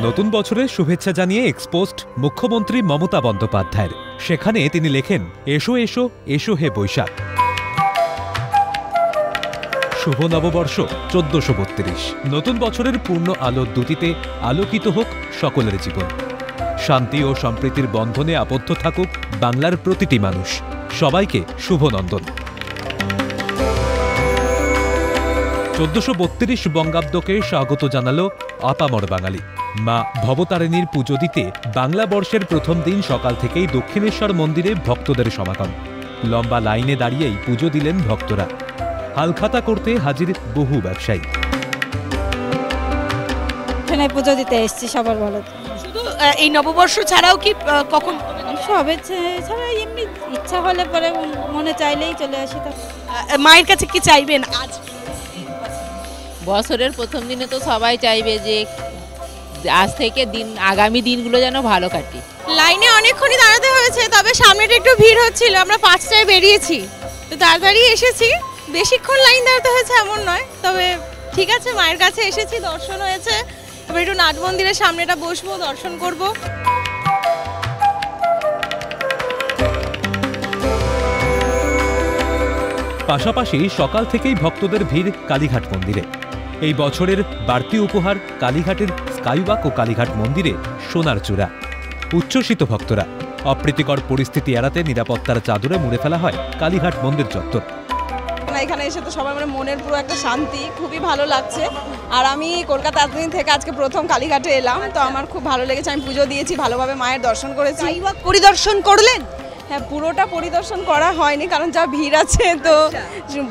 নতুন বছরের শুভেচ্ছা জানিয়ে এক্সপোস্ট মুখ্যমন্ত্রী মমতা বন্দ্যোপাধ্যায়ের। সেখানে তিনি লেখেন, এসো এসো এসো হে বৈশাখ। শুভ নববর্ষ 1432। নতুন বছরের পূর্ণ আলোর দ্যুতিতে আলোকিত হোক সকলের জীবন। শান্তি ও সম্প্রীতির বন্ধনে আবদ্ধ থাকুক বাংলার প্রতিটি মানুষ। সবাইকে শুভ নন্দন। 1432 বঙ্গাব্দকে স্বাগত জানালো আপামর বাঙালি। মা ভবতারিণীর পুজো দিতে বাংলা বর্ষের প্রথম দিন সকাল থেকেই দক্ষিণেশ্বর মন্দিরে ভক্তদের সমাগম। লম্বা লাইনে দাঁড়িয়েই পুজো দিলেন ভক্তরা। হালখাতা করতে হাজির বহু ব্যবসায়ী। এখানে পুজো দিতে এসেছি সবার ভালো। শুধু এই নববর্ষ ছাড়াও কি কখন সবে ছাড়া এমনি ইচ্ছা হলে পরে মনে চাইলেই চলে আসি। তো মায়ের কাছে কি চাইবেন? আজ বছরের প্রথম দিনে তো সবাই চাইবে যে আজ থেকে আগামী দিনগুলো যেন ভালো কাটে। লাইনে অনেকক্ষণই দাঁড়াতে হয়েছে, তবে সামনেটা একটু ভিড় হচ্ছিল। আমরা 5টায় বেরিয়েছি, তো তাড়াতাড়ি এসেছি। বেশিক্ষণ লাইন দাঁড়াতে হয়েছে এমন নয়, তবে ঠিক আছে, মায়ের কাছে এসেছি, দর্শন হয়েছে। এবার একটু নাট মন্দিরের সামনেটা বসবো, দর্শন করব। পাশাপাশি সকাল থেকেই ভক্তদের ভিড় কালীঘাট মন্দিরে। এই বছরের বাড়তি উপহার কালীঘাটের স্কাইওয়াক ও কালীঘাট মন্দিরে সোনার চূড়া। উচ্ছ্বসিত ভক্তরা। অপ্রীতিকর পরিস্থিতি এড়াতে নিরাপত্তার চাদরে মুড়ে ফেলা হয় কালীঘাট মন্দির চত্বর। এখানে এসে তো সবার মনের পুরো একটা শান্তি, খুবই ভালো লাগছে। আর আমি কলকাতা এতদিন থেকে আজকে প্রথম কালীঘাটে এলাম, তো আমার খুব ভালো লেগেছে। আমি পুজো দিয়েছি, ভালোভাবে মায়ের দর্শন করেছি। পরিদর্শন করলেন? হ্যাঁ, পুরোটা পরিদর্শন করা হয়নি, কারণ যা ভিড় আছে, তো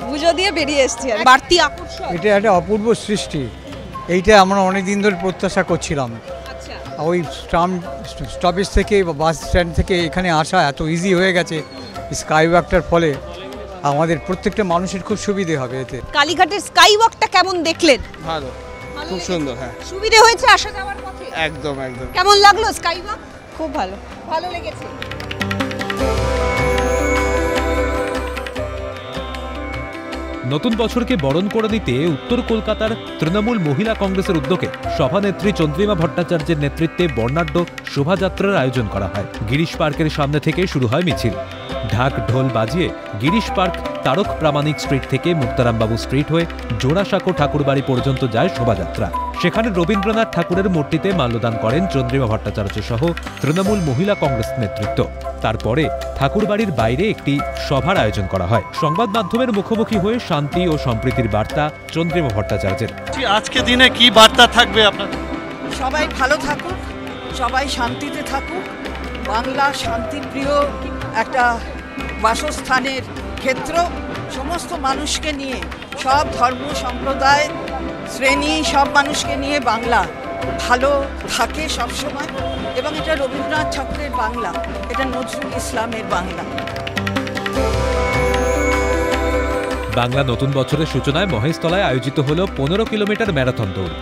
পুজো দিয়ে বেরিয়ে এসেছি। বাড়তি আকর্ষণ, এটা একটা অপূর্ব সৃষ্টি। এইটা আমরা অনেকদিন ধরে প্রত্যাশা করছিলাম। ওই স্টপেজ থেকে বা বাস স্ট্যান্ড থেকে এখানে আসা এত ইজি হয়ে গেছে স্কাইওয়াকটার ফলে। আমাদের প্রত্যেকটা মানুষের খুব সুবিধে হবে এতে। কালীঘাটের স্কাইওয়াকটা কেমন দেখলেন? ভালো, খুব সুন্দর। হ্যাঁ, সুবিধে হয়েছে আসা যাওয়ার পথে? একদম একদম। কেমন লাগলো স্কাইওয়াক? খুব ভালো, ভালো লেগেছে। নতুন বছরকে বরণ করে নিতে উত্তর কলকাতার তৃণমূল মহিলা কংগ্রেসের উদ্যোগে সভানেত্রী চন্দ্রিমা ভট্টাচার্যের নেতৃত্বে বর্ণাঢ্য শোভাযাত্রার আয়োজন করা হয়। গিরিশ পার্কের সামনে থেকে শুরু হয় মিছিল। ঢাক ঢোল বাজিয়ে গিরিশ পার্ক তারক প্রামাণিক স্ট্রিট থেকে মুক্তারামবাবু স্ট্রিট হয়ে জোড়াসাঁকো ঠাকুরবাড়ি পর্যন্ত যায় শোভাযাত্রা। সেখানে রবীন্দ্রনাথ ঠাকুরের মূর্তিতে মাল্যদান করেন চন্দ্রিমা ভট্টাচার্য সহ তৃণমূল মহিলা কংগ্রেস নেতৃত্ব। তারপরে ঠাকুরবাড়ির বাইরে একটি সভার আয়োজন করা হয়। সংবাদ মাধ্যমের মুখোমুখি হয়ে শান্তি ও সম্প্রীতির বার্তা চন্দ্রিমা ভট্টাচার্যের। আজকে দিনে কি বার্তা থাকবে আপনাদের? সবাই ভালো থাকুক, সবাই শান্তিতে থাকুক। বাংলা শান্তিপ্রিয় একটা বাসস্থানের ক্ষেত্র। সমস্ত মানুষকে নিয়ে, সব ধর্ম সম্প্রদায় শ্রেণী, সব মানুষকে নিয়ে বাংলা ভালো থাকে সবসময়। এবং এটা রবীন্দ্রনাথ ঠাকুরের বাংলা, এটা নজরুল ইসলামের বাংলা। বাংলা নতুন বছরের সূচনায় মহেশতলায় আয়োজিত হল 15 কিলোমিটার ম্যারাথন দৌড়।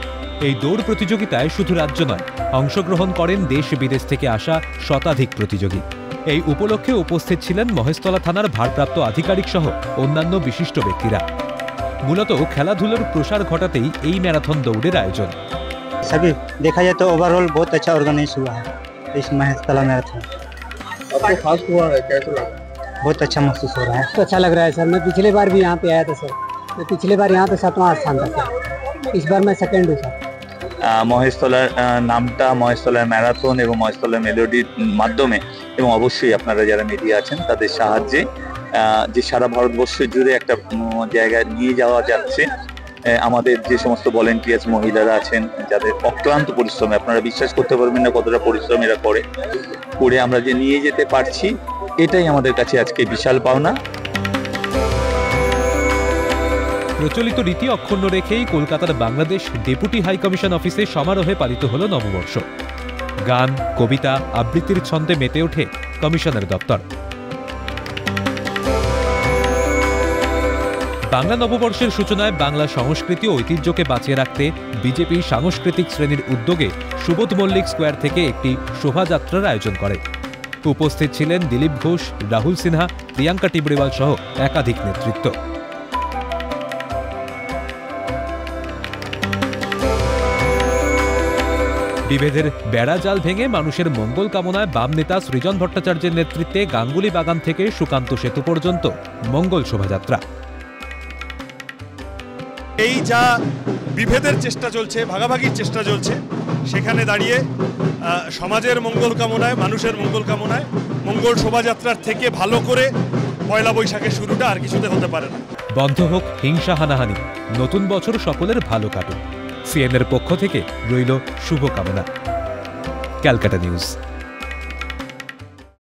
এই দৌড় প্রতিযোগিতায় শুধু রাজ্য নয়, অংশগ্রহণ করেন দেশ বিদেশ থেকে আসা শতাধিক প্রতিযোগী। এই উপলক্ষে উপস্থিত ছিলেন মহেশতলা থানার ভারপ্রাপ্ত আধিকারিক সহ অন্যান্য বিশিষ্ট ব্যক্তিরা। মূলত খেলাধুলার প্রসার ঘটাতেই এই ম্যারাথন দৌড়ের আয়োজন। सभी देखा जाए तो ओवरऑल बहुत अच्छा ऑर्गेनाइज हुआ है इस महेशतला मैराथन। आपको खास हुआ है, कैसा लगा? बहुत अच्छा महसूस हो रहा है। तो अच्छा लग रहा है सर। मैं पिछले बार भी यहाँ पे आया था सर। मैं पिछले बार यहाँ पे 7वां स्थान था सर। इस बार मैं सेकेंड हूँ सर। মহেশতলার নামটা মহেশতলার ম্যারাথন এবং মহেশতলার মেলোডির মাধ্যমে এবং অবশ্যই আপনারা যারা মিডিয়া আছেন তাদের সাহায্যে যে সারা ভারতবর্ষ জুড়ে একটা জায়গায় নিয়ে যাওয়া যাচ্ছে। আমাদের যে সমস্ত ভলেন্টিয়ার্স মহিলারা আছেন, যাদের অক্লান্ত পরিশ্রমে, আপনারা বিশ্বাস করতে পারবেন না কতটা পরিশ্রম এরা করে আমরা যে নিয়ে যেতে পারছি, এটাই আমাদের কাছে আজকে বিশাল পাওনা। প্রচলিত রীতি অক্ষুণ্ণ রেখেই কলকাতার বাংলাদেশ ডেপুটি হাই কমিশন অফিসে সমারোহে পালিত হল নববর্ষ। গান, কবিতা, আবৃত্তির ছন্দে মেতে ওঠে কমিশনের দপ্তর। বাংলা নববর্ষের সূচনায় বাংলা সংস্কৃতি ও ঐতিহ্যকে বাঁচিয়ে রাখতে বিজেপি সাংস্কৃতিক শ্রেণীর উদ্যোগে সুবোধ মল্লিক স্কোয়ার থেকে একটি শোভাযাত্রার আয়োজন করে। উপস্থিত ছিলেন দিলীপ ঘোষ, রাহুল সিনহা, প্রিয়াঙ্কা টিবড়েওয়াল সহ একাধিক নেতৃত্ব। বিভেদের বেড়াজাল ভেঙে মানুষের মঙ্গল কামনায় বাম নেতা সৃজন ভট্টাচার্যের নেতৃত্বে গাঙ্গুলি বাগান থেকে সুকান্ত সেতু পর্যন্ত মঙ্গল শোভাযাত্রা। এই যা বিভেদের চেষ্টা চলছে, ভাগাভাগির চেষ্টা চলছে, সেখানে দাঁড়িয়ে সমাজের মঙ্গল কামনায়, মানুষের মঙ্গল কামনায় মঙ্গল শোভাযাত্রার থেকে ভালো করে পয়লা বৈশাখের শুরুটা আর কিছুতে হতে পারে না। বন্ধ হোক হিংসা হানাহানি, নতুন বছর সকলের ভালো কাটুক। সিএনএর পক্ষ থেকে রইল শুভকামনা। ক্যালকাটা নিউজ।